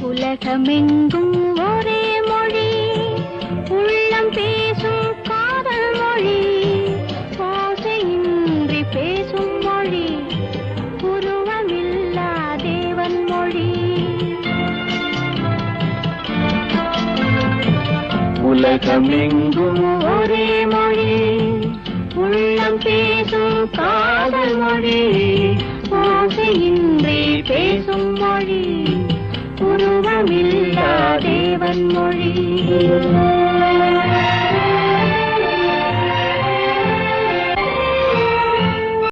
உலகமெங்கும் ஒரே மொழி, உள்ளம் பேசும் காதல் மொழி, ஓசையின்றி பேசும் மொழி, உருவமில்லா தேவன் மொழி. உலகமெங்கும் ஒரே மொழி, உள்ளம் பேசும் காதல் மொழி, ஓசையின்றி பேசும் மொழி, உருவமில்லா தேவன் மொழி.